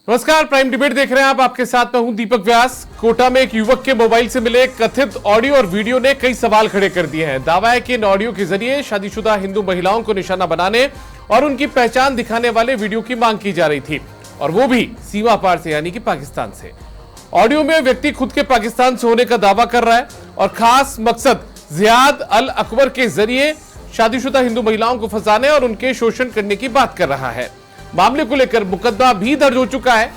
नमस्कार, prime debate देख रहे हैं आप। आपके साथ मैं हूं दीपक व्यास। कोटा में एक युवक के मोबाइल से मिले कथित ऑडियो और वीडियो ने कई सवाल खड़े कर दिए हैं। दावा है कि इन ऑडियो के जरिए शादीशुदा हिंदू महिलाओं को निशाना बनाने और उनकी पहचान दिखाने वाले वीडियो की मांग की जा रही थी, और वो भी सीमा पार से, यानी कि पाकिस्तान से। ऑडियो में व्यक्ति खुद के पाकिस्तान से होने का दावा कर रहा है और खास मकसद जियाद अल अकबर के जरिए शादीशुदा हिंदू महिलाओं को फंसाने और उनके शोषण करने की बात कर रहा है। मामले को लेकर मुकदमा भी दर्ज हो चुका है।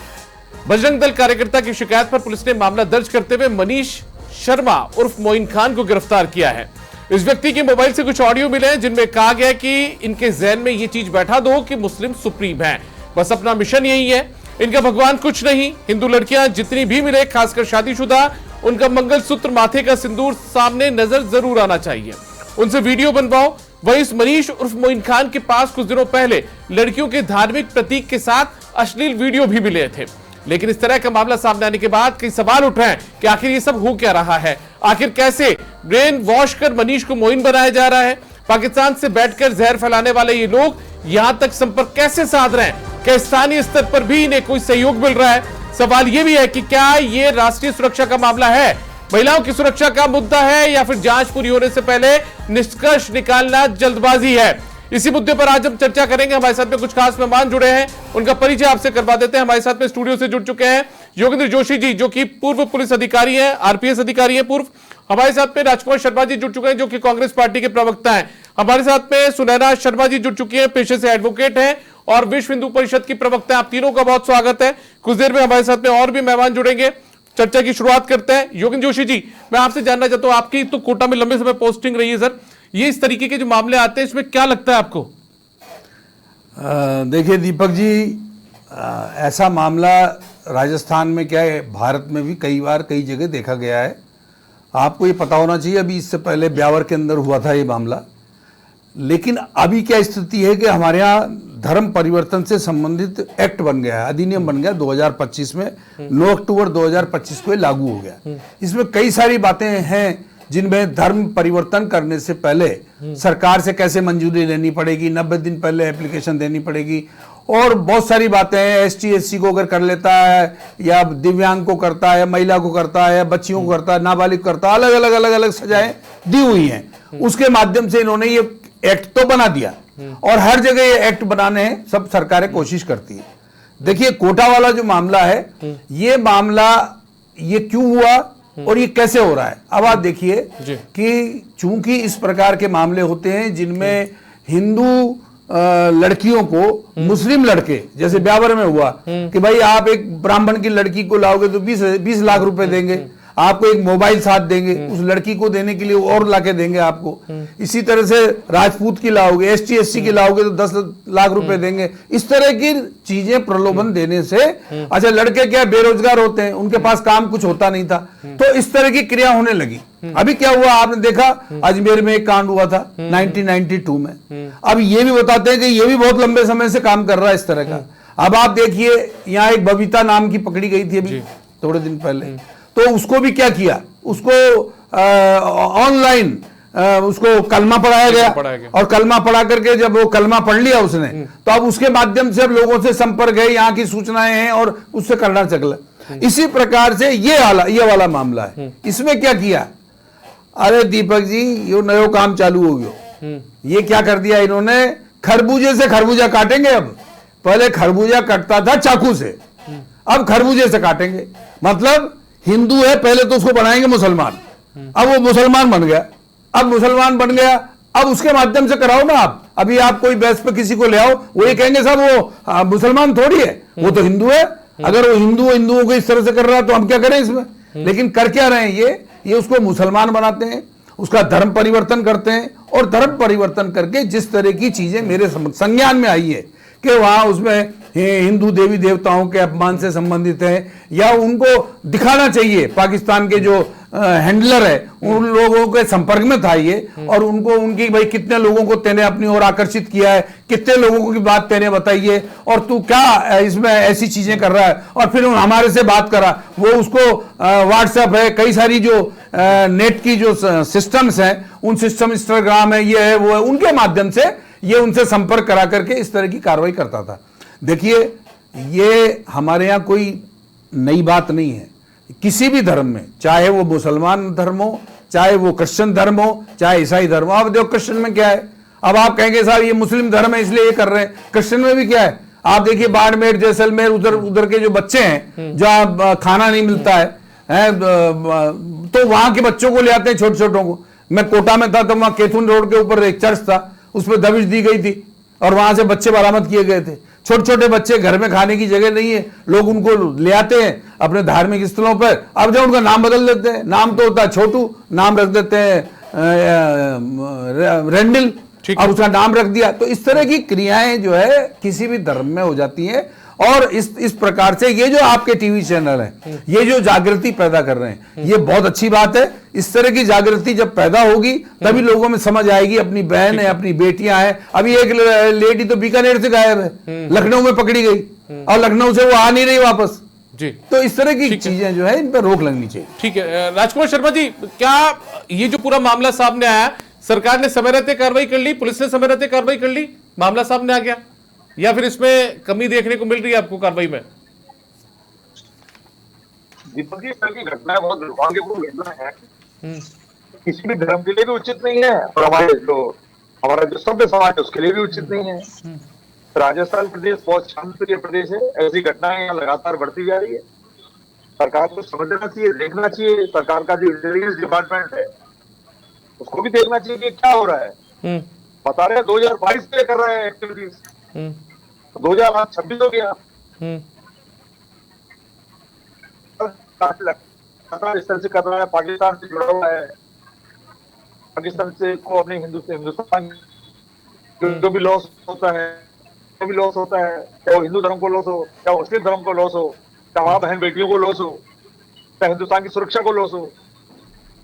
बजरंग दल कार्यकर्ता की शिकायत पर पुलिस ने मामला दर्ज करते हुए मनीष शर्मा उर्फ मोइन खान को गिरफ्तार किया है। इस व्यक्ति के मोबाइल से कुछ ऑडियो मिले हैं जिनमें कहा गया कि इनके जहन में यह चीज बैठा दो कि मुस्लिम सुप्रीम है, बस अपना मिशन यही है, इनका भगवान कुछ नहीं। हिंदू लड़कियां जितनी भी मिले, खासकर शादीशुदा, उनका मंगलसूत्र, माथे का सिंदूर सामने नजर जरूर आना चाहिए। उनसे वीडियो बनवाओ। वही इस मनीष उर्फ मोइन खान के पास कुछ दिनों पहले लड़कियों के धार्मिक प्रतीक के साथ अश्लील वीडियो भी मिले थे। लेकिन इस तरह का मामला सामने आने के बाद कई सवाल उठ रहे हैं कि आखिर ये सब हो क्या रहा है। आखिर कैसे ब्रेन वॉश कर मनीष को मोइन बनाया जा रहा है। पाकिस्तान से बैठकर जहर फैलाने वाले ये लोग यहां तक संपर्क कैसे साध रहे हैं। क्या स्थानीय स्तर पर भी इन्हें कोई सहयोग मिल रहा है। सवाल यह भी है कि क्या ये राष्ट्रीय सुरक्षा का मामला है, महिलाओं की सुरक्षा का मुद्दा है, या फिर जांच पूरी होने से पहले निष्कर्ष निकालना जल्दबाजी है। इसी मुद्दे पर आज हम चर्चा करेंगे। हमारे साथ में कुछ खास मेहमान जुड़े हैं, उनका परिचय आपसे करवा देते हैं। हमारे साथ में स्टूडियो से जुड़ चुके हैं योगेंद्र जोशी जी, जो कि पूर्व पुलिस अधिकारी हैं, आरपीएस अधिकारी हैं पूर्व। हमारे साथ में राजकुमार शर्मा जी जुड़ चुके हैं, जो कि कांग्रेस पार्टी के प्रवक्ता हैं। हमारे साथ में सुनैना शर्मा जी जुड़ चुकी है, पेशे से एडवोकेट हैं और विश्व हिंदू परिषद की प्रवक्ता है। आप तीनों का बहुत स्वागत है। कुछ देर में हमारे साथ में और भी मेहमान जुड़ेंगे। चर्चा की शुरुआत करते हैं। योगेंद्र जोशी जी, मैं आपसे जानना चाहता हूं, आपकी तो कोटा में लंबे समय पोस्टिंग रही है सर, ये इस तरीके के जो मामले आते हैं इसमें क्या लगता है आपको? देखिए दीपक जी, ऐसा मामला राजस्थान में क्या है, भारत में भी कई बार कई जगह देखा गया है। आपको ये पता होना चाहिए, अभी इससे पहले ब्यावर के अंदर हुआ था ये मामला। लेकिन अभी क्या स्थिति है कि हमारे यहाँ धर्म परिवर्तन से संबंधित एक्ट बन गया है, अधिनियम बन गया 2025 में। 9 अक्टूबर 2025 को लागू हो गया। इसमें कई सारी बातें हैं जिनमें धर्म परिवर्तन करने से पहले सरकार से कैसे मंजूरी लेनी पड़ेगी, 90 दिन पहले एप्लीकेशन देनी पड़ेगी, और बहुत सारी बातें हैं। ST SC को अगर कर लेता है, या दिव्यांग को करता है, महिला को करता है, बच्चियों को करता है, नाबालिग करता है, अलग अलग सजाएं दी हुई हैं। उसके माध्यम से इन्होंने ये एक्ट तो बना दिया, और हर जगह ये एक्ट बनाने सब सरकारें कोशिश करती है। देखिए कोटा वाला जो मामला है, ये मामला ये क्यों हुआ और ये कैसे हो रहा है। अब आप देखिए कि चूंकि इस प्रकार के मामले होते हैं जिनमें हिंदू लड़कियों को मुस्लिम लड़के, जैसे ब्यावर में हुआ कि भाई आप एक ब्राह्मण की लड़की को लाओगे तो 20 लाख रुपए देंगे, आपको एक मोबाइल साथ देंगे, उस लड़की को देने के लिए और लाके देंगे आपको। इसी तरह से राजपूत की लाओगे, ST SC की लाओगे तो 10 लाख रुपए देंगे। इस तरह की चीजें प्रलोभन देने से, अच्छा लड़के क्या बेरोजगार होते हैं, उनके पास काम कुछ होता नहीं था, तो इस तरह की क्रिया होने लगी। अभी क्या हुआ आपने देखा, अजमेर में एक कांड हुआ था 1992 में। अब ये भी बताते हैं कि ये भी बहुत लंबे समय से काम कर रहा है इस तरह का। अब आप देखिए, यहाँ एक बबीता नाम की पकड़ी गई थी अभी थोड़े दिन पहले, तो उसको भी क्या किया, उसको ऑनलाइन उसको कलमा पढ़ाया गया, और कलमा पढ़ा करके जब वो कलमा पढ़ लिया उसने, तो अब उसके माध्यम से अब लोगों से संपर्क है, यहाँ की सूचनाएं हैं और उससे करना चकला। इसी प्रकार से ये वाला मामला है। इसमें क्या किया, अरे दीपक जी, ये नया काम चालू हो गया। ये क्या कर दिया इन्होंने, खरबूजे से खरबूजा काटेंगे। अब पहले खरबूजा कटता था चाकू से, अब खरबूजे से काटेंगे। मतलब हिंदू है, पहले तो उसको बनाएंगे मुसलमान, अब वो मुसलमान बन गया। अब मुसलमान बन गया, अब उसके माध्यम से कराओ ना आप। अभी आप कोई बहस पे किसी को ले आओ, वो ये कहेंगे साहब वो मुसलमान थोड़ी है, वो तो हिंदू है। अगर वो हिंदुओं को इस तरह से कर रहा है तो हम क्या करें इसमें। लेकिन कर क्या रहे हैं, ये उसको मुसलमान बनाते हैं, उसका धर्म परिवर्तन करते हैं, और धर्म परिवर्तन करके जिस तरह की चीजें मेरे संज्ञान में आई है कि वहां उसमें हिंदू देवी देवताओं के अपमान से संबंधित है, या उनको दिखाना चाहिए पाकिस्तान के जो हैंडलर है उन लोगों के संपर्क में था ये, और उनको उनकी भाई कितने लोगों को तेने अपनी ओर आकर्षित किया है, कितने लोगों की बात तेने बताई है, और तू क्या इसमें ऐसी चीजें कर रहा है, और फिर हमारे से बात करा। वो उसको व्हाट्सएप है, कई सारी जो नेट की जो सिस्टम्स हैं, उन सिस्टम, इंस्टाग्राम है, ये है वो है, उनके माध्यम से ये उनसे संपर्क करा करके इस तरह की कार्रवाई करता था। देखिए ये हमारे यहाँ कोई नई बात नहीं है। किसी भी धर्म में, चाहे वो मुसलमान धर्म हो, चाहे वो क्रिश्चियन धर्म हो, चाहे ईसाई धर्म हो। अब देखो क्रिश्चियन में क्या है, अब आप कहेंगे साहब ये मुस्लिम धर्म है इसलिए ये कर रहे हैं, क्रिश्चियन में भी क्या है, आप देखिए बाड़मेर, जैसलमेर, उधर उधर के जो बच्चे हैं जहाँ खाना नहीं मिलता है, तो वहां के बच्चों को ले आते हैं, छोटे छोटों को। मैं कोटा में था तो वहां केथुन रोड के ऊपर एक चर्च था, उस पर दबिश दी गई थी और वहां से बच्चे बरामद किए गए थे। छोटे छोटे बच्चे, घर में खाने की जगह नहीं है, लोग उनको ले आते हैं अपने धार्मिक स्थलों पर। अब जब उनका नाम बदल देते हैं, नाम तो होता है छोटू, नाम रख देते हैं रेंडिल, अब उसका नाम रख दिया। तो इस तरह की क्रियाएं जो है किसी भी धर्म में हो जाती हैं। और इस प्रकार से ये जो आपके टीवी चैनल हैं, ये जो जागृति पैदा कर रहे हैं, ये बहुत अच्छी बात है। इस तरह की जागृति जब पैदा होगी तभी लोगों में समझ आएगी, अपनी बहन है, अपनी बेटियां हैं। अभी एक लेडी तो बीकानेर से गायब है, लखनऊ में पकड़ी गई और लखनऊ से वो आ नहीं रही वापस जी। तो इस तरह की चीजें जो है इन पर रोक लगनी चाहिए। ठीक है राजकुमार शर्मा जी, क्या ये जो पूरा मामला सामने आया, सरकार ने समय रहते कार्रवाई कर ली, पुलिस ने समय रहते कार्रवाई कर ली, मामला सामने आ गया, या फिर इसमें कमी देखने को मिल रही है आपको कार्रवाई में? दीपक जी, कल की घटना बहुत दुर्भाग्यपूर्ण घटना है, किसी भी धर्म के लिए भी उचित नहीं है और हमारा जो सभ्य समाज है उसके लिए भी उचित नहीं है। राजस्थान प्रदेश बहुत शांतिप्रिय प्रदेश है, ऐसी घटनाएं यहाँ लगातार बढ़ती जा रही है। सरकार को समझना चाहिए, देखना चाहिए। सरकार का जो इंटेलिजेंस डिपार्टमेंट है उसको भी देखना चाहिए कि क्या हो रहा है। बता रहे हैं 2022 से कर रहे हैं एक्टिविटीज, 2026 हो गया, पाकिस्तान से कर रहा है, पाकिस्तान से जुड़ा हुआ है, पाकिस्तान से को अपने हिंदुस्तान जो भी लॉस होता है, जो भी लॉस होता है, चाहे हिंदू धर्म को लॉस हो, चाहे मुस्लिम धर्म को लॉस हो, चाहे वहां बहन बेटियों को लॉस हो, चाहे हिंदुस्तान की सुरक्षा को लॉस हो,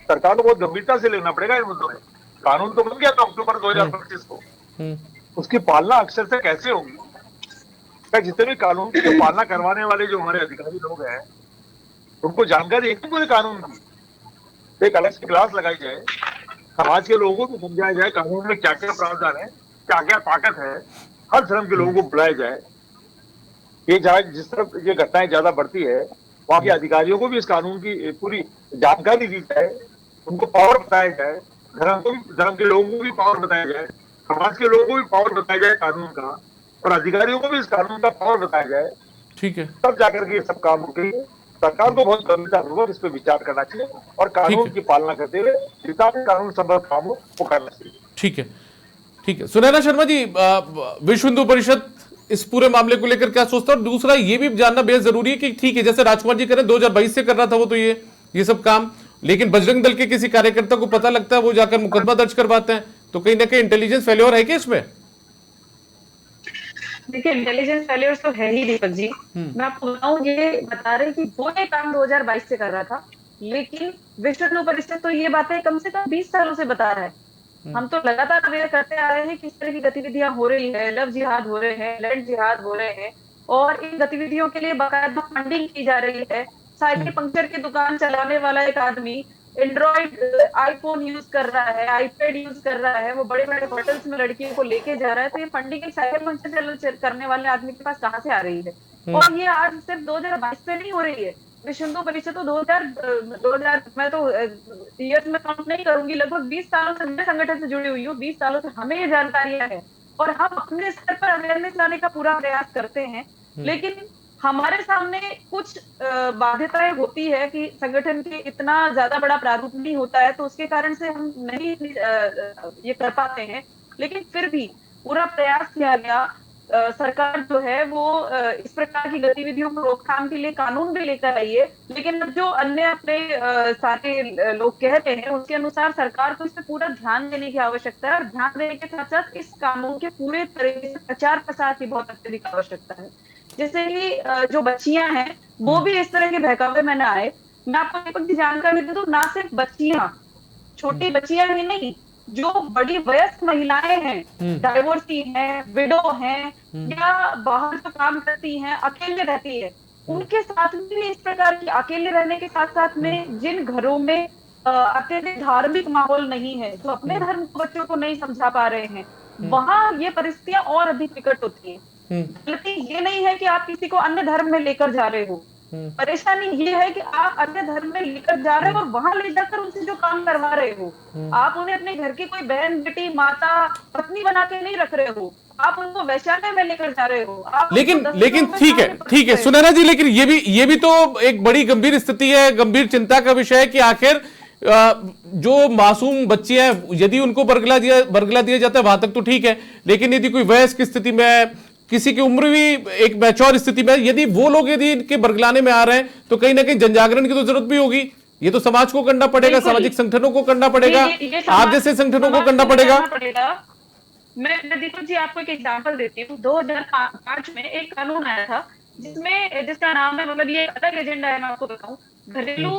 सरकार को बहुत गंभीरता से लेना पड़ेगा इन मुद्दों में। कानून तो बन गया था अक्टूबर 2025 को, उसकी पालना अक्षर से कैसे होगी? क्या जितने भी कानून की पालना करवाने वाले जो हमारे अधिकारी लोग हैं उनको जानकारी है पूरे कानून की, एक अलग से क्लास लगाई जाए, समाज के लोगों को समझाया जाए कानून में क्या क्या प्रावधान है, क्या क्या ताकत है, हर धर्म के लोगों को बुलाया जाए। ये जिस तरफ ये घटनाएं ज्यादा बढ़ती है वहां के अधिकारियों को भी इस कानून की पूरी जानकारी दी जाए, उनको पावर बताया जाए, धर्म के लोगों को भी पावर बताया जाए, समाज के लोगों को भी पावर बताया जाए कानून का, और अधिकारियों को भी इस कानून का पावर बताया जाए। ठीक है, तब जाकर के ये सब काम होंगे। सरकार को बहुत गंभीरतापूर्वक इस पर विचार करना चाहिए और कानून की पालना करते हुए जितना भी कानून संबद्ध काम हो वो करना चाहिए। ठीक है, ठीक है। सुनैना शर्मा जी, विश्व हिंदू परिषद इस पूरे मामले को लेकर क्या सोचता है? और दूसरा ये भी जानना बेहद जरूरी है कि ठीक है, जैसे राजकुमार जी कह रहे हैं 2022 से कर रहा था वो तो ये सब काम, लेकिन बजरंग दल के किसी कार्यकर्ता को पता लगता है, वो जाकर मुकदमा दर्ज करवाते हैं, तो कहीं ना कहीं इंटेलिजेंस फेल्योर है क्या इसमें? देखिए, इंटेलिजेंस फेलियर तो है ही दीपक जी। मैं आपको बताऊं, ये बता रहे कि वो ये काम 2022 से कर रहा था, लेकिन विश्व हिंदू परिषद तो ये बातें कम से कम 20 सालों से बता रहा है। हम तो लगातार अवेयर करते आ रहे हैं कि इस तरह की गतिविधियां हो रही है, लव जिहाद हो रहे हैं, लैंड जिहाद हो रहे हैं, और इन गतिविधियों के लिए बाकायदा फंडिंग की जा रही है। साइकिल पंक्चर की दुकान चलाने वाला एक आदमी एंड्रॉइड आईफोन यूज कर रहा है, आईपैड यूज कर रहा है, वो बड़े बड़े होटल्स में लड़कियों को लेके जा रहा है, तो ये फंडिंग एक साइकिल पंक्चर करने वाले आदमी के पास कहाँ से आ रही है? और ये आज सिर्फ 2022 से नहीं हो रही है। विश्व हिंदू परिषद तो 2000 मैं तो ईयर्स में काउंट नहीं करूंगी, लगभग 20 सालों से मैं संगठन से जुड़ी हुई हूँ, 20 सालों से हमें ये जानकारियां है और हम अपने स्तर पर अवेयरनेस लाने का पूरा प्रयास करते हैं। लेकिन हमारे सामने कुछ बाध्यताएं होती है कि संगठन के इतना ज्यादा बड़ा प्रारूप नहीं होता है, तो उसके कारण से हम नहीं ये कर पाते हैं। लेकिन फिर भी पूरा प्रयास किया गया। सरकार जो है वो इस प्रकार की गतिविधियों को रोकथाम के लिए कानून भी लेकर आई है, लेकिन अब जो अन्य अपने सारे लोग कह रहे हैं उसके अनुसार सरकार को इस पर पूरा ध्यान देने की आवश्यकता है, और ध्यान देने के साथ साथ इस कानून के पूरे तरीके से प्रचार प्रसार की बहुत अत्यधिक आवश्यकता है। जैसे कि जो बच्चियां हैं वो भी इस तरह के बहकावे में न आए। मैं आपको दीपक की जानकारी दे दूं, ना सिर्फ बच्चियां, छोटी बच्चियां ही नहीं, जो बड़ी वयस्क महिलाएं हैं, डाइवोर्सी हैं, विडो हैं, या बाहर जो काम करती हैं, अकेले रहती है, उनके साथ भी इस प्रकार की अकेले रहने के साथ साथ में जिन घरों में अत्यधिक धार्मिक माहौल नहीं है, जो अपने धर्म को बच्चों को नहीं समझा पा रहे हैं, वहां ये परिस्थितियां और अधिक विकट होती है। गलती ये नहीं है कि आप किसी को अन्य धर्म में लेकर जा रहे हो, परेशानी ये है कि आप अन्य धर्म में लेकर जा रहे हो और वहां ले जाकर उनसे जो काम करवा रहे हो, आप उन्हें अपने घर की कोई बहन, बेटी, माता, पत्नी बना के नहीं रख रहे हो, आप उनको वैश्यालय में लेकर जा रहे हो। आप लेकिन ठीक है सुनैना जी, लेकिन ये भी तो एक बड़ी गंभीर स्थिति है, गंभीर चिंता का विषय है कि आखिर जो मासूम बच्चे हैं यदि उनको बरगला दिया जाता है वहां तक तो ठीक है, लेकिन यदि कोई वयस्क स्थिति में, किसी की उम्र भी एक मैच्योर स्थिति में, यदि वो लोग यदि इनके बरगलाने में आ रहे हैं तो कहीं ना कहीं जनजागरण की तो जरूरत भी होगी। ये तो समाज को करना पड़ेगा, सामाजिक संगठनों को करना पड़ेगा, आप जैसे संगठनों को करना पड़ेगा। मैं दीपक जी आपको एक एग्जांपल देती हूँ। 2005 में एक कानून आया था जिसका नाम है, मतलब ये अलग एजेंडा है, मैं आपको बताऊं, घरेलू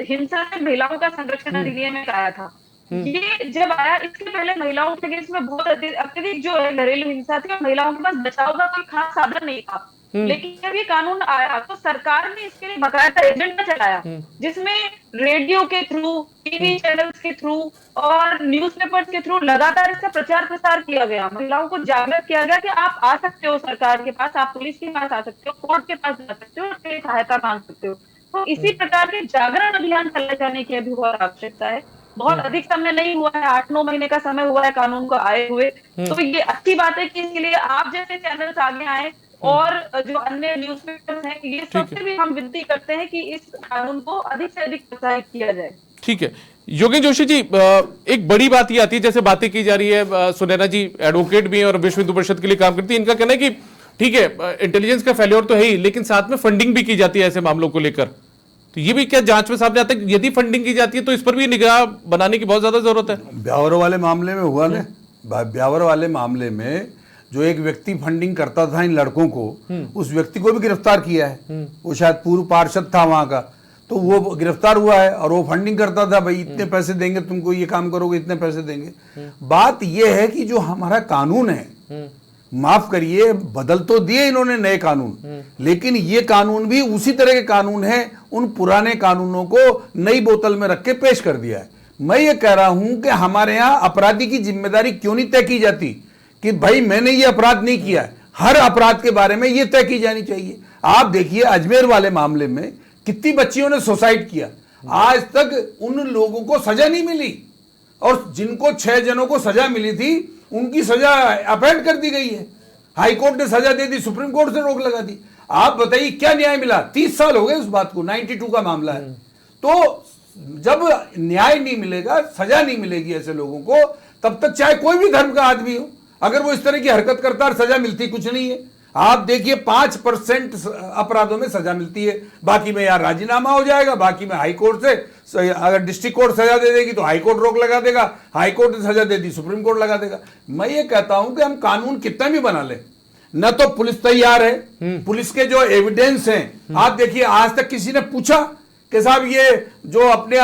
हिंसा से महिलाओं का संरक्षण अधिनियम में आया था। ये जब आया, इसके पहले महिलाओं के केस में बहुत अत्यधिक जो है घरेलू हिंसा थी और महिलाओं के पास बचाव का कोई खास साधन नहीं था। लेकिन जब ये कानून आया तो सरकार ने इसके लिए बकायदा एजेंडा चलाया, जिसमें रेडियो के थ्रू, टीवी चैनल्स के थ्रू और न्यूज़पेपर्स के थ्रू लगातार इसका प्रचार प्रसार किया गया। महिलाओं को जागृत किया गया कि आप आ सकते हो सरकार के पास, आप पुलिस के पास आ सकते हो, कोर्ट के पास जा सकते हो, उसके सहायता मांग सकते हो। तो इसी प्रकार के जागरण अभियान चलाए जाने की अभी बहुत आवश्यकता है। बहुत अधिक समय नहीं हुआ है, 8-9 महीने का समय हुआ है कानून को आए हुए। तो ये अच्छी बात है कि इसके लिए आप जैसे चैनल्स आगे आए और जो अन्य न्यूज़पेपर्स हैं, ये सबसे भी हम विनती करते हैं कि इस कानून को अधिक से अधिक प्रोत्साहित किया जाए। ठीक है योगेंद्र जोशी जी, एक बड़ी बात ये आती है, जैसे बातें की जा रही है, सुनैना जी एडवोकेट भी हैं और विश्व हिंदू परिषद के लिए काम करती है, इनका कहना है कि ठीक है इंटेलिजेंस का फेल्योर तो है ही, लेकिन साथ में फंडिंग भी की जाती है ऐसे मामलों को लेकर। तो ये भी क्या जांच में सामने आता है? यदि फंडिंग की जाती है तो इस पर भी निगाह बनाने की बहुत ज्यादा जरूरत है। ब्यावर वाले मामले में हुआ ना, ब्यावर वाले मामले में जो एक व्यक्ति फंडिंग करता था इन लड़कों को, उस व्यक्ति को भी गिरफ्तार किया है। वो शायद पूर्व पार्षद था वहां का, तो वो गिरफ्तार हुआ है और वो फंडिंग करता था, भाई इतने पैसे देंगे तुमको, ये काम करोगे इतने पैसे देंगे। बात ये है कि जो हमारा कानून है, माफ करिए, बदल तो दिए इन्होंने नए कानून, लेकिन ये कानून भी उसी तरह के कानून है, उन पुराने कानूनों को नई बोतल में रख के पेश कर दिया है। मैं ये कह रहा हूं कि हमारे यहां अपराधी की जिम्मेदारी क्यों नहीं तय की जाती कि भाई मैंने ये अपराध नहीं किया है, हर अपराध के बारे में ये तय की जानी चाहिए। आप देखिए अजमेर वाले मामले में कितनी बच्चियों ने सुसाइड किया, आज तक उन लोगों को सजा नहीं मिली, और जिनको 6 जनों को सजा मिली थी उनकी सजा अपेंड कर दी गई है। हाई कोर्ट ने सजा दे दी, सुप्रीम कोर्ट से रोक लगा दी। आप बताइए क्या न्याय मिला? 30 साल हो गए उस बात को, 92 का मामला है। तो जब न्याय नहीं मिलेगा, सजा नहीं मिलेगी ऐसे लोगों को, तब तक चाहे कोई भी धर्म का आदमी हो, अगर वो इस तरह की हरकत करता है, सजा मिलती कुछ नहीं है। आप देखिए 5% अपराधों में सजा मिलती है, बाकी में यार राजीनामा हो जाएगा, बाकी में हाई कोर्ट से, अगर डिस्ट्रिक्ट कोर्ट सजा दे देगी तो हाई कोर्ट रोक लगा देगा, हाई कोर्ट ने सजा दे दी सुप्रीम कोर्ट लगा देगा। मैं ये कहता हूं कि हम कानून कितना भी बना लें, न तो पुलिस तैयार है, पुलिस के जो एविडेंस हैं, आप देखिए आज तक किसी ने पूछा कि साहब ये जो अपने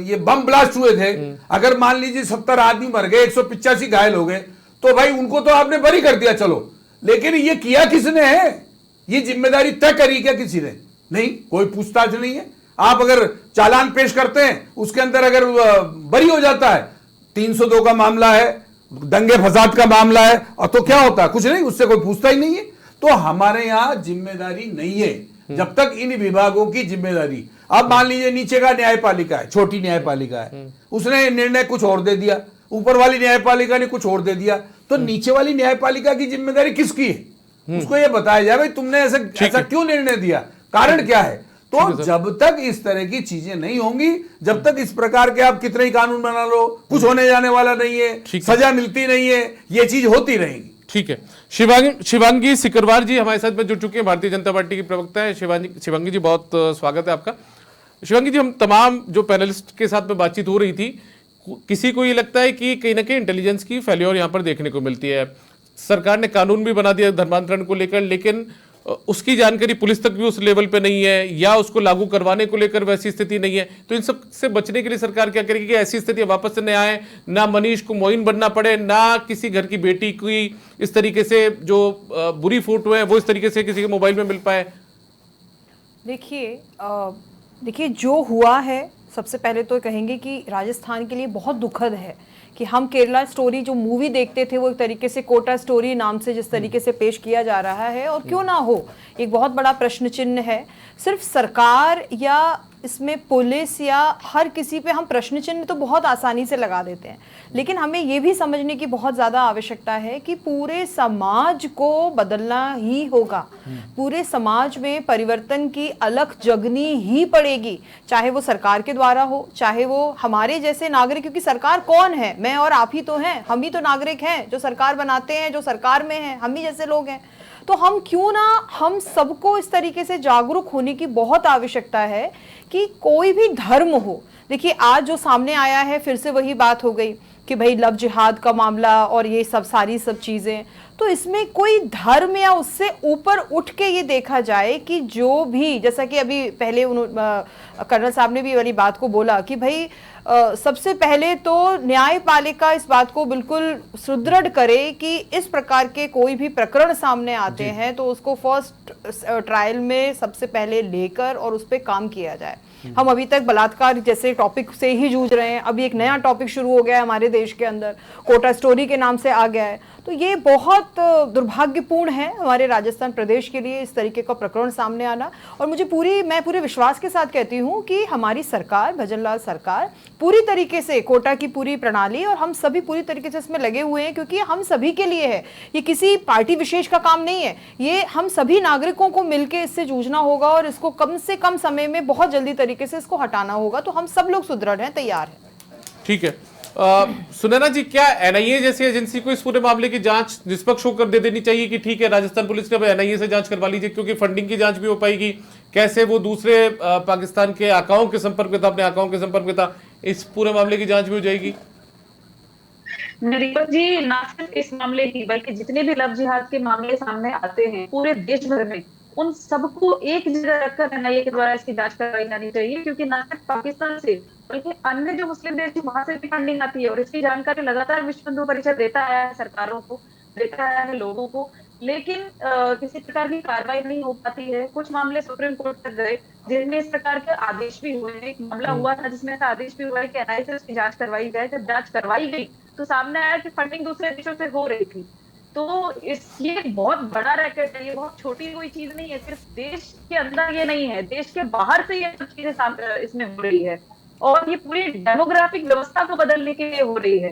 ये बम ब्लास्ट हुए थे, अगर मान लीजिए 70 आदमी मर गए, 185 घायल हो गए, तो भाई उनको तो आपने बरी कर दिया, चलो, लेकिन ये किया किसने है? ये जिम्मेदारी तय करी क्या किसी ने? नहीं, कोई पूछताछ नहीं है। आप अगर चालान पेश करते हैं, उसके अंदर अगर बरी हो जाता है, 302 का मामला है, दंगे फसाद का मामला है, और तो क्या होता है? कुछ नहीं, उससे कोई पूछता ही नहीं है। तो हमारे यहां जिम्मेदारी नहीं है जब तक इन विभागों की जिम्मेदारी। अब मान लीजिए नीचे का न्यायपालिका है, छोटी न्यायपालिका है, उसने निर्णय कुछ और दे दिया, ऊपर वाली न्यायपालिका ने कुछ और दे दिया, तो नीचे वाली न्यायपालिका की जिम्मेदारी किसकी है? उसको ये बताया जाए भाई तुमने ऐसा क्यों निर्णय दिया, कारण क्या है। तो जब तक इस तरह की चीजें नहीं होंगी, जब तक इस प्रकार के आप कितने ही कानून बना लो, कुछ होने जाने वाला नहीं है, सजा मिलती नहीं है, ये चीज होती रहेगी। ठीक है, शिवांगी सिकरवार जी हमारे साथ में जुड़ चुके हैं, भारतीय जनता पार्टी की प्रवक्ता है। शिवांगी जी बहुत स्वागत है आपका। शिवांगी जी, हम तमाम जो पैनलिस्ट के साथ में बातचीत हो रही थी, किसी को ये लगता है कि कहीं ना कहीं इंटेलिजेंस की फेल्योर यहाँ पर देखने को मिलती है। सरकार ने कानून भी बना दिया धर्मांतरण को लेकर, लेकिन उसकी जानकारी पुलिस तक भी उस लेवल पे नहीं है, या उसको लागू करवाने को लेकर वैसी स्थिति नहीं है। तो इन सब से बचने के लिए सरकार क्या करेगी कि ऐसी स्थिति वापस से न आए, ना मनीष को मोइन बनना पड़े, ना किसी घर की बेटी की इस तरीके से जो बुरी फोटो है वो इस तरीके से किसी के मोबाइल में मिल पाए? देखिए जो हुआ है सबसे पहले तो कहेंगे कि राजस्थान के लिए बहुत दुखद है कि हम केरला स्टोरी जो मूवी देखते थे वो एक तरीके से कोटा स्टोरी नाम से जिस तरीके से पेश किया जा रहा है, और क्यों ना हो, एक बहुत बड़ा प्रश्न चिन्ह है। सिर्फ सरकार या इसमें पुलिस या हर किसी पे हम प्रश्न चिन्ह तो बहुत आसानी से लगा देते हैं, लेकिन हमें ये भी समझने की बहुत ज़्यादा आवश्यकता है कि पूरे समाज को बदलना ही होगा। पूरे समाज में परिवर्तन की अलख जगनी ही पड़ेगी, चाहे वो सरकार के द्वारा हो, चाहे वो हमारे जैसे नागरिक, क्योंकि सरकार कौन है? मैं और आप ही तो हैं, हम ही तो नागरिक हैं जो सरकार बनाते हैं, जो सरकार में हैं, हम ही जैसे लोग हैं। तो हम क्यों ना हम सबको इस तरीके से जागरूक होने की बहुत आवश्यकता है कि कोई भी धर्म हो। देखिए आज जो सामने आया है फिर से वही बात हो गई कि भाई लव जिहाद का मामला और ये सब सारी सब चीज़ें, तो इसमें कोई धर्म या उससे ऊपर उठ के ये देखा जाए कि जो भी, जैसा कि अभी पहले कर्नल साहब ने भी वाली बात को बोला कि भाई सबसे पहले तो न्यायपालिका इस बात को बिल्कुल सुदृढ़ करे कि इस प्रकार के कोई भी प्रकरण सामने आते हैं तो उसको फर्स्ट ट्रायल में सबसे पहले लेकर और उस पर काम किया जाए। हम अभी तक बलात्कार जैसे टॉपिक से ही जूझ रहे हैं, अभी एक नया टॉपिक शुरू हो गया है हमारे देश के अंदर, कोटा स्टोरी के नाम से आ गया है। तो ये बहुत दुर्भाग्यपूर्ण है हमारे राजस्थान प्रदेश के लिए इस तरीके का प्रकरण सामने आना। और मैं पूरे विश्वास के साथ कहती हूँ कि हमारी सरकार, भजनलाल सरकार, पूरी तरीके से कोटा की पूरी प्रणाली और हम सभी पूरी तरीके से इसमें लगे हुए हैं, क्योंकि हम सभी के लिए है, ये किसी पार्टी विशेष का काम नहीं है, ये हम सभी नागरिकों को मिलकर इससे जूझना होगा और इसको कम से कम समय में बहुत जल्दी तरीके से इसको हटाना होगा। तो हम सब लोग सुदृढ़ हैं, तैयार हैं। ठीक है। सुनैना जी, क्या एनआईए जैसी एजेंसी को इस पूरे मामले की जांच निष्पक्ष होकर दे देनी चाहिए कि ठीक है राजस्थान पुलिस ने एनआईए से जांच करवा लीजिए, क्योंकि फंडिंग की जांच भी हो पाएगी, कैसे वो दूसरे पाकिस्तान के आकाओं के संपर्क में था, अपने आकाओं के संपर्क में था, इस पूरे मामले की जांच भी हो जाएगी? दीपक जी, ना सिर्फ इस मामले की बल्कि जितने भी लव जिहाद के मामले सामने आते हैं पूरे देश भर में, उन सबको एक जगह रखकर एनआईए के द्वारा इसकी जांच करवाई जानी चाहिए, क्योंकि न सिर्फ पाकिस्तान से बल्कि अन्य जो मुस्लिम देश है वहां से भी फंडिंग आती है और इसकी जानकारी लगातार विश्व हिंदू परिषद देता आया है सरकारों को, देता आया है लोगों को, लेकिन किसी प्रकार की कार्रवाई नहीं हो पाती है। कुछ मामले सुप्रीम कोर्ट तक गए जिनमें इस प्रकार के आदेश भी हुए। एक मामला हुआ था जिसमें ऐसा आदेश भी हुआ है कि एनआईए से उसकी जांच करवाई जाए। जब जांच करवाई गई तो सामने आया कि फंडिंग दूसरे देशों से हो रही थी। तो ये बहुत बड़ा रैकेट है, ये बहुत छोटी कोई चीज नहीं है, सिर्फ देश के अंदर ये नहीं है, देश के बाहर से ये सब चीजें इसमें हो रही है और ये पूरी डेमोग्राफिक व्यवस्था को बदलने के लिए हो रही है,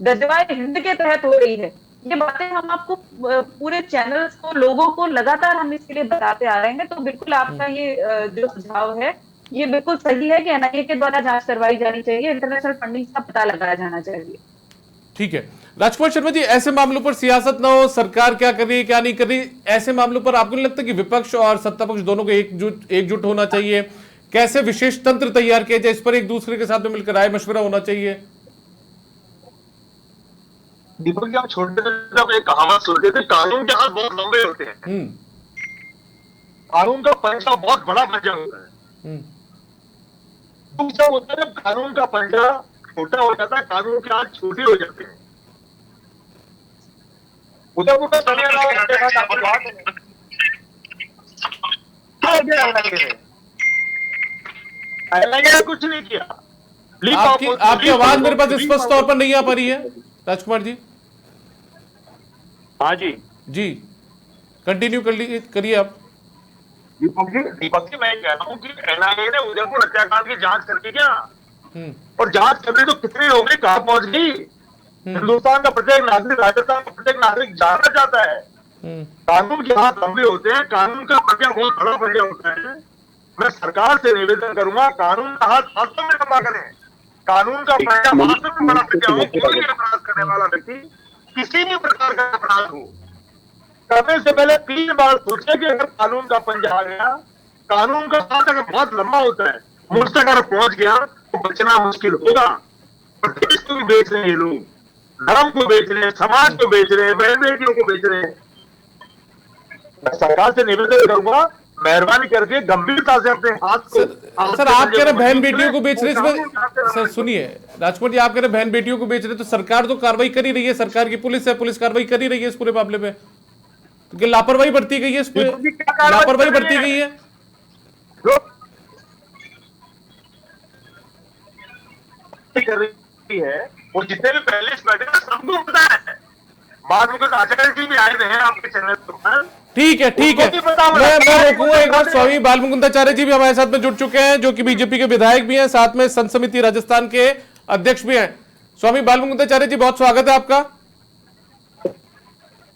गजवाए हिंद के तहत हो रही है। ये बातें हम आपको पूरे चैनल्स को, लोगों को लगातार हम इसके लिए बताते आ रहे हैं। तो बिल्कुल आपका ये जो सुझाव है ये बिल्कुल सही है कि एनआईए के द्वारा जांच करवाई जानी चाहिए, इंटरनेशनल फंडिंग का पता लगाया जाना चाहिए। ठीक है राजकुमार शर्मा जी, ऐसे मामलों पर सियासत ना हो, सरकार क्या कर रही है क्या नहीं कर रही, ऐसे मामलों पर आपको नहीं लगता कि विपक्ष और सत्ता पक्ष दोनों को एकजुट होना चाहिए? कैसे विशेष तंत्र तैयार किया जाए, इस पर एक दूसरे के साथ में मिलकर राय मशवरा होना चाहिए? दीपक जी, हम छोटे थे एक कहावत सुनते थे, कानून के हाथ बहुत लंबे होते हैं, कानून का पंजा बहुत बड़ा पंजा होता है। दूसरा होता है जब कानून का पंजा छोटा हो जाता है, कानून के हाथ छोटे हो जाते हैं। उधर कुछ नहीं किया। आपकी आवाज मेरे पास स्पष्ट तौर पर नहीं आ पा रही है राजकुमार जी। हाँ जी जी, कंटिन्यू करिए आप। दीपक जी मैं कह रहा हूँ कि एनआईए ने उदयपुर हत्याकांड की जांच करके क्या, और जांच करने तो कितनी हो गई, कहां पहुंच गई? हिंदुस्तान का प्रत्येक नागरिक, राजस्थान का प्रत्येक नागरिक जानना चाहता है। कानून के हाथ लंबे होते हैं, कानून का पंजा बहुत बड़ा पंजा होता है। मैं सरकार से निवेदन करूंगा, कानून का हाथ वास्तव में लंबा करें, कानून का पंजा वास्तव में बड़ा पंजा हो। कोई भी अपराध करने वाला व्यक्ति, किसी भी प्रकार का अपराध हो, करने से पहले 3 बार सोचे कि अगर कानून का पंजा आ गया, कानून का हाथ अगर बहुत लंबा होता है, मुझ तक अगर पहुंच गया तो बचना मुश्किल होगा। और देश को भी बेच रहे हैं ये लोग, धर्म को बेच रहे हैं, समाज को बेच रहे हैं, बहन बेटियों को बेच रहे हैं। मैं सरकार से निवेदन करूंगा, मेहरबानी करके गंभीरता से अपने हाथ को। सर आप कह रहे बहन बेटियों को बेच रहे हैं, सर सुनिए राजकुमार जी, आप कह रहे बहन बेटियों को बेच रहे हैं, तो सरकार तो कार्रवाई कर ही रही है, सरकार की पुलिस है, पुलिस कार्रवाई कर ही रही है इस पूरे मामले में, क्योंकि लापरवाही बरती गई है, इस पर लापरवाही बरती गई है। कर रही है, वो जितने भी पहले बैठे हैं सबको पता है। बाद में कुछ आचार्य जी भी आए हुए हैं आपके चैनल पर। ठीक है मैं रोकूंगा एक बार। स्वामी बाल मुकुंदाचार्य जी भी हमारे साथ में जुड़ चुके हैं, जो कि बीजेपी के विधायक भी हैं, साथ में संत समिति राजस्थान के अध्यक्ष भी हैं। स्वामी बाल मुकुंदाचार्य जी, बहुत स्वागत है आपका।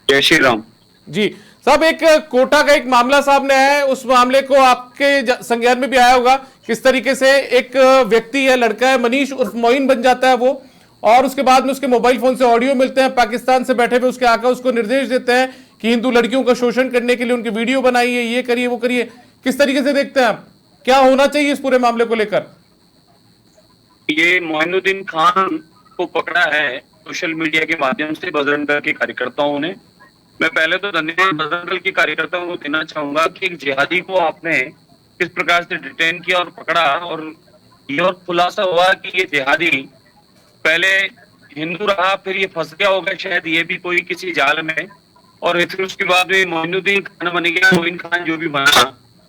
जय श्री राम जी साहब, एक कोटा का एक मामला सामने है, उस मामले को आपके संज्ञान में भी आया होगा। किस तरीके से एक व्यक्ति है, लड़का है, मनीष उर्फ मोइन बन जाता है वो, और उसके बाद में उसके मोबाइल फोन से ऑडियो मिलते हैं, पाकिस्तान से बैठे हुए उसके आका उसको निर्देश देते हैं कि हिंदू लड़कियों का शोषण करने के लिए उनकी वीडियो बनाइए, ये करिए वो करिए। किस तरीके से देखते हैं आप, क्या होना चाहिए इस पूरे मामले को लेकर? ये मोइनुद्दीन खान को पकड़ा है सोशल मीडिया के माध्यम से बजरंग दल के कार्यकर्ताओं ने। मैं पहले तो धन्यवाद बजरंग दल के कार्यकर्ताओं को देना चाहूंगा कि एक जिहादी को आपने किस प्रकार से डिटेन किया और पकड़ा, और ये और खुलासा हुआ कि ये जिहादी पहले हिंदू रहा, फिर ये फंस गया होगा शायद ये भी कोई किसी जाल में, और फिर उसके बाद में मोइनुद्दीन खान बन गया, मोइन खान जो भी बना।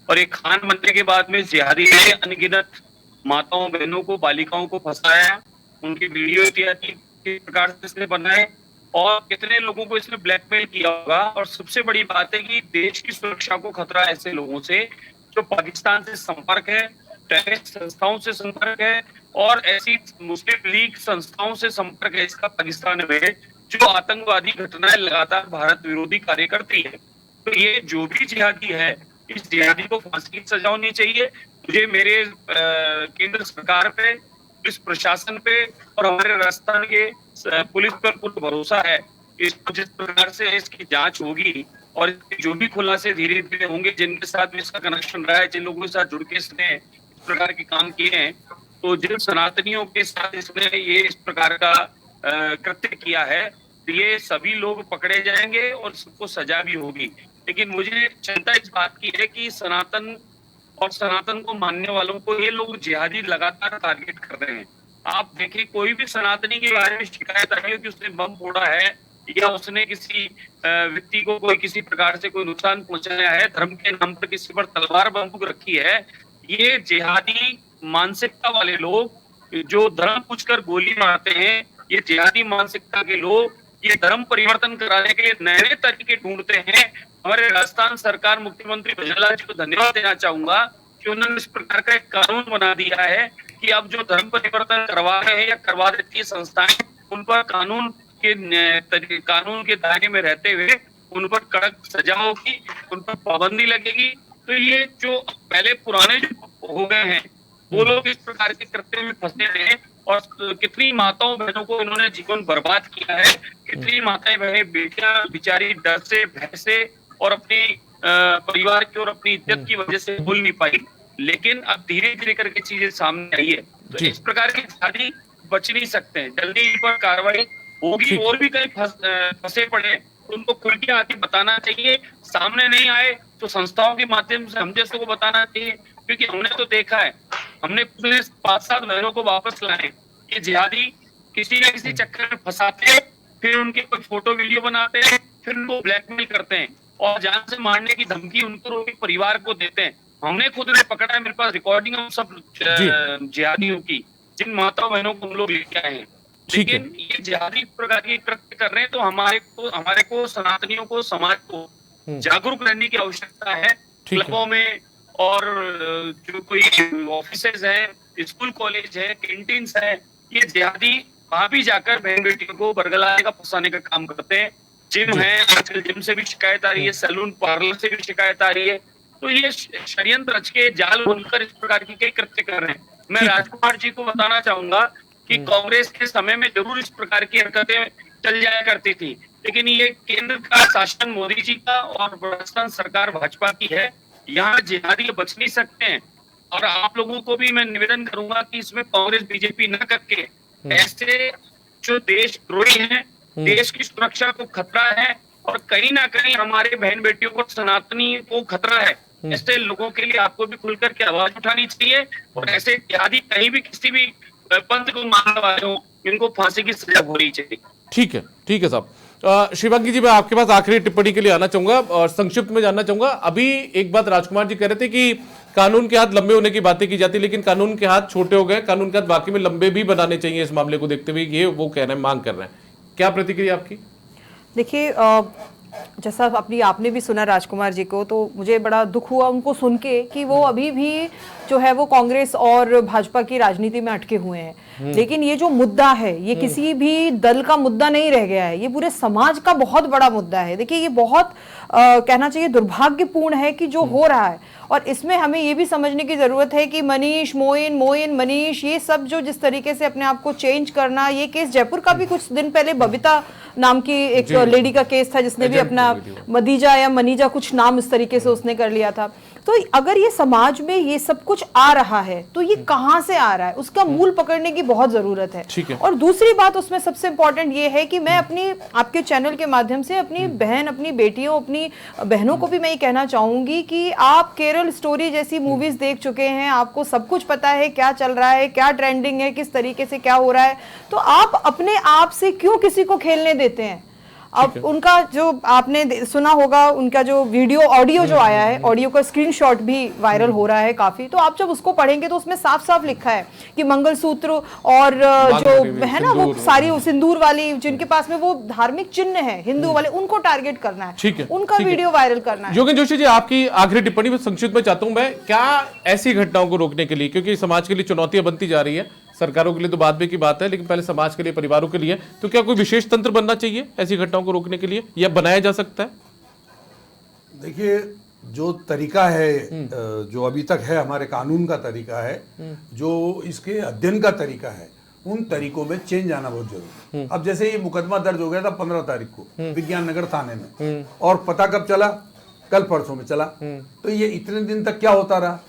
और ये खान बनने के बाद में जिहादी ने अनगिनत माताओं बहनों को, बालिकाओं को फंसाया, उनकी वीडियो इत्यादि किस प्रकार से इसने बनाए, और कितने लोगों को इसने ब्लैकमेल किया होगा। और सबसे बड़ी बात है कि देश की सुरक्षा को खतरा ऐसे लोगों से जो पाकिस्तान से संपर्क है, टेररिस्ट संस्थाओं से संपर्क है, और ऐसी मुस्लिम लीग संस्थाओं से संपर्क है इसका पाकिस्तान में, जो आतंकवादी घटनाएं लगातार भारत विरोधी कार्य करती है। तो ये जो भी जिहादी है, इस जिहादी को फांसी की सजा होनी चाहिए। मुझे मेरे केंद्र सरकार पे, पुलिस प्रशासन पे और हमारे राजस्थान के पुलिस पर पूरा भरोसा है। इसको जिस प्रकार से इसकी जांच होगी और जो भी खुलासे धीरे धीरे होंगे, जिनके साथ इसका कनेक्शन रहा है, जिन लोगों के साथ जुड़ के इसने इस प्रकार के काम किए हैं, तो जिन सनातनियों के साथ इसने ये इस प्रकार का कृत्य किया है, तो ये सभी लोग पकड़े जाएंगे और सबको सजा भी होगी। लेकिन मुझे चिंता इस बात की है कि सनातन और सनातन को मानने वालों को ये लोग जिहादी लगातार टारगेट कर रहे हैं। आप देखिए, कोई भी सनातनी के बारे में शिकायत आई हो कि उसने बम फोड़ा है या उसने किसी व्यक्ति को कोई किसी प्रकार से कोई नुकसान पहुंचाया है, धर्म के नाम पर किसी पर तलवार बंदूक रखी है, ये जिहादी मानसिकता वाले लोग जो धर्म पूछकर गोली मारते हैं, ये जिहादी मानसिकता के लोग ये धर्म परिवर्तन कराने के लिए नए नए तरीके ढूंढते हैं। हमारे राजस्थान सरकार, मुख्यमंत्री भजनलाल जी को धन्यवाद देना चाहूंगा कि उन्होंने इस प्रकार का एक कानून बना दिया है कि अब जो धर्म परिवर्तन करवा रहे हैं या करवा देती है संस्थाएं, उन पर कानून के दायरे में रहते हुए उन पर कड़क सजा होगी, उन पर पाबंदी लगेगी। तो ये जो पहले पुराने जो हो गए हैं, वो लोग इस प्रकार के कृत्य में फंसे हैं, और कितनी माताओं बहनों को इन्होंने जीवन बर्बाद किया है। कितनी माताएं बहनें बेटियां बेचारी डर से, भय से और अपनी परिवार की और अपनी इज्जत की वजह से बोल नहीं पाई। लेकिन अब धीरे धीरे करके चीजें सामने आई है, तो इस प्रकार की जिहादी बच नहीं सकते हैं। जल्दी इन पर कार्रवाई होगी। और भी कहीं फंसे पड़े उनको खुल के आके बताना चाहिए। सामने नहीं आए तो संस्थाओं के माध्यम से हम जैसों को बताना चाहिए, क्योंकि हमने तो देखा है, हमने 5-7 बहनों को वापस लाए। ये जिहादी किसी न किसी चक्कर में फंसाते हैं, फिर उनके कोई फोटो वीडियो बनाते हैं, फिर उनको ब्लैकमेल करते हैं और जान से मारने की धमकी उनको उनके परिवार को देते हैं। हमने खुद ने पकड़ा है, मेरे पास रिकॉर्डिंग है सब जिहादियों की, जिन माताओं बहनों को हम लोग लेके आए हैं। लेकिन ये जिहादी प्रकार के कृत्य कर रहे हैं, तो हमारे को सनातनियों को, समाज को जागरूक रहने की आवश्यकता है। क्लबों में और जो कोई ऑफिसेज हैं, स्कूल कॉलेज है, कैंटीन है, ये जिहादी वहां भी जाकर बहन बेटियों को बरगलाने का, फंसाने का काम करते हैं। जिम है, आजकल जिम से भी शिकायत आ रही है, सैलून पार्लर से भी शिकायत आ रही है। तो ये षड्यंत्र रच के जाल बुनकर इस प्रकार की कई कृत्य कर रहे हैं। मैं राजकुमार जी को बताना चाहूंगा कि कांग्रेस के समय में जरूर इस प्रकार की हरकतें चल जाया करती थी, लेकिन ये केंद्र का शासन मोदी जी का और राजस्थान सरकार भाजपा की है, यहाँ जिहादी बच नहीं सकते हैं। और आप लोगों को भी मैं निवेदन करूंगा कि इसमें कांग्रेस बीजेपी न करके ऐसे जो देशद्रोही हैं, देश की सुरक्षा को खतरा है और कहीं ना कहीं हमारे बहन बेटियों को, सनातनी को खतरा है, ऐसे लोगों के लिए आपको भी खुलकर के आवाज उठानी चाहिए। और ऐसे जिहादी कहीं भी किसी भी पंथ को मानने वाले हो, इनको फांसी की सजा होनी चाहिए। ठीक है साहब। शिवांगी जी, मैं आपके पास आखिरी टिप्पणी के लिए आना चाहूंगा और संक्षिप्त में जानना चाहूंगा। अभी एक बात राजकुमार जी कह रहे थे कि कानून के हाथ लंबे होने की बातें की जाती है, लेकिन कानून के हाथ छोटे हो गए, कानून के हाथ वाकई में लंबे भी बनाने चाहिए इस मामले को देखते हुए, ये वो कह रहे हैं, मांग कर रहे हैं। क्या प्रतिक्रिया आपकी? देखिए, जैसा आपने भी सुना राजकुमार जी को, तो मुझे बड़ा दुख हुआ उनको सुन के कि वो अभी भी जो है वो कांग्रेस और भाजपा की राजनीति में अटके हुए हैं। लेकिन ये जो मुद्दा है, ये किसी भी दल का मुद्दा नहीं रह गया है, ये पूरे समाज का बहुत बड़ा मुद्दा है। देखिए, ये बहुत कहना चाहिए दुर्भाग्यपूर्ण है कि जो हो रहा है, और इसमें हमें ये भी समझने की जरूरत है कि मनीष, मोइन, मनीष, ये सब जो जिस तरीके से अपने आप को चेंज करना, ये केस जयपुर का भी कुछ दिन पहले बबीता नाम की एक लेडी का केस था, जिसने भी अपना मदीजा या मनीजा कुछ नाम इस तरीके से उसने कर लिया था। तो अगर ये समाज में ये सब कुछ आ रहा है तो ये कहां से आ रहा है, उसका मूल पकड़ने की बहुत जरूरत है। और दूसरी बात उसमें सबसे इंपॉर्टेंट ये है कि मैं अपनी आपके चैनल के माध्यम से अपनी बहन, अपनी बेटियों, अपनी बहनों को भी मैं ये कहना चाहूंगी कि आप केरल स्टोरी जैसी मूवीज देख चुके हैं, आपको सब कुछ पता है क्या चल रहा है, क्या ट्रेंडिंग है, किस तरीके से क्या हो रहा है, तो आप अपने आप से क्यों किसी को खेलने देते हैं? अब उनका जो आपने सुना होगा, उनका जो वीडियो ऑडियो जो आया है, ऑडियो का स्क्रीनशॉट भी वायरल हो रहा है काफी, तो आप जब उसको पढ़ेंगे तो उसमें साफ साफ लिखा है कि मंगलसूत्र और जो है ना वो सारी सिंदूर वाली, जिनके पास में वो धार्मिक चिन्ह है हिंदू वाले, उनको टारगेट करना है, उनका वीडियो वायरल करना है। योगेंद्र जोशी जी, आपकी आखिरी टिप्पणी संक्षिप्त में चाहता हूं मैं, क्या ऐसी घटनाओं को रोकने के लिए, क्योंकि समाज के लिए चुनौतियां बनती जा रही है, सरकारों के लिए तो बाद में की बात है, लेकिन पहले समाज के लिए, परिवारों के लिए, तो क्या कोई विशेष तंत्र बनना चाहिए ऐसी घटनाओं को रोकने के लिए, या बनाया जा सकता है? देखिए, जो तरीका है, जो अभी तक है हमारे कानून का तरीका है, जो इसके अध्ययन का तरीका है, उन तरीकों में चेंज आना बहुत जरूरी है। अब जैसे ये मुकदमा दर्ज हो गया था 15 तारीख को विज्ञान नगर थाने में, और पता कब चला? कल परसों में चला। तो ये इतने दिन तक क्या होता रहा?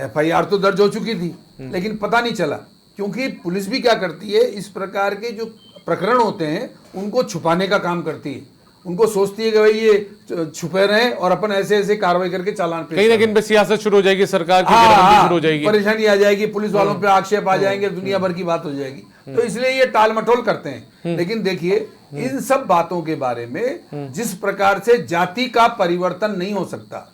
FIR तो दर्ज हो चुकी थी, लेकिन पता नहीं चला, क्योंकि पुलिस भी क्या करती है, इस प्रकार के जो प्रकरण होते हैं उनको छुपाने का काम करती है। उनको सोचती है कि भाई ये छुपे रहे और अपन ऐसे ऐसे कार्रवाई करके चालान पेश कहीं ना कहीं सियासत शुरू हो जाएगी, सरकार की गिरफ्तारी शुरू हो जाएगी, परेशानी आ जाएगी, पुलिस वालों पे आक्षेप आ जाएंगे, दुनिया भर की बात हो जाएगी। तो इसलिए ये टाल मटोल करते हैं। लेकिन देखिए, इन सब बातों के बारे में जिस प्रकार से जाति का परिवर्तन नहीं हो सकता,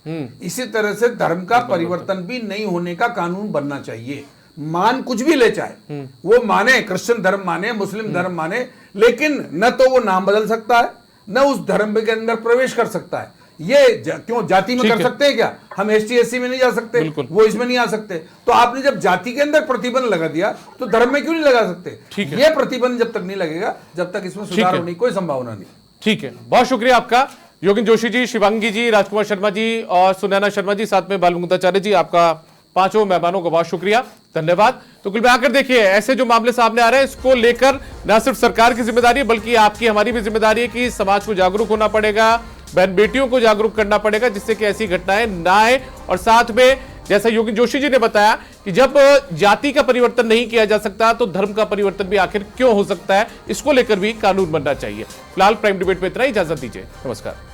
इसी तरह से धर्म का परिवर्तन भी नहीं होने का कानून बनना चाहिए। मान कुछ भी ले, चाहे वो माने क्रिश्चियन धर्म माने, मुस्लिम धर्म माने, लेकिन न तो वो नाम बदल सकता है, न उस धर्म के अंदर प्रवेश कर सकता है। ये क्यों जाति में कर सकते हैं क्या? हम ST SC में नहीं जा सकते, वो इसमें नहीं आ सकते। तो आपने जब जाति के अंदर प्रतिबंध लगा दिया तो धर्म में क्यों नहीं लगा सकते? ये प्रतिबंध जब तक नहीं लगेगा, जब तक इसमें सुधार होने की कोई संभावना नहीं। ठीक है, बहुत शुक्रिया आपका योगेंद्र जोशी जी, शिवांगी जी, राजकुमार शर्मा जी और सुनैना शर्मा जी, साथ में बालमुकुंदाचार्य जी, आपका पांचों मेहमानों को बहुत शुक्रिया, धन्यवाद। तो कुल मिलाकर देखिए, ऐसे जो मामले सामने आ रहे हैं, इसको लेकर न सिर्फ सरकार की जिम्मेदारी है, बल्कि आपकी हमारी भी जिम्मेदारी है कि समाज को जागरूक होना पड़ेगा, बहन बेटियों को जागरूक करना पड़ेगा, जिससे कि ऐसी घटनाएं ना आए। और साथ में जैसा योगेंद्र जोशी जी ने बताया कि जब जाति का परिवर्तन नहीं किया जा सकता तो धर्म का परिवर्तन भी आखिर क्यों हो सकता है, इसको लेकर भी कानून बनना चाहिए। फिलहाल प्राइम डिबेट में इतना ही, इजाजत दीजिए, नमस्कार।